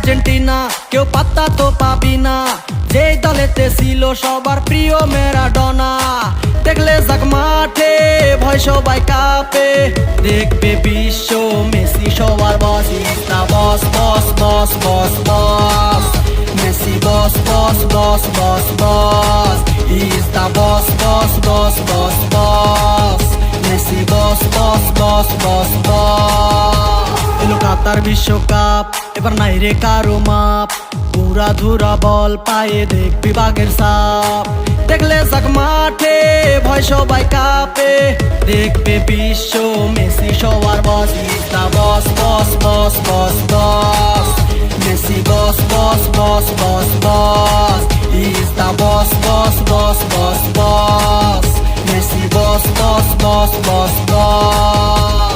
Argentina কেউ পাত্তা তো পাবি না, যেই দলেতে ছিল সবার প্রিয় ম্যারাডোনা। দেখলে যাক মাঠে ভয় সবাই কাঁপে, দেখবে বিশ্ব মেসি সবার boss. Is the boss boss boss boss boss, Messi boss boss boss boss boss. Is the boss boss boss boss boss, Messi boss boss boss boss boss. এলো কাতার বিশ্বকাপ, এবার নাই রে কারো মাপ, পুরা ধুরা বল পায়ে দেখবি বাঘের সাপ। দেখলে যাক মাঠে ভয় সবাই কাঁপে, দেখবে বিশ্ব মেসি সবার boss. Is the boss boss boss boss boss, Messi boss boss boss boss boss. Is the boss boss boss boss boss, Messi boss boss boss boss boss.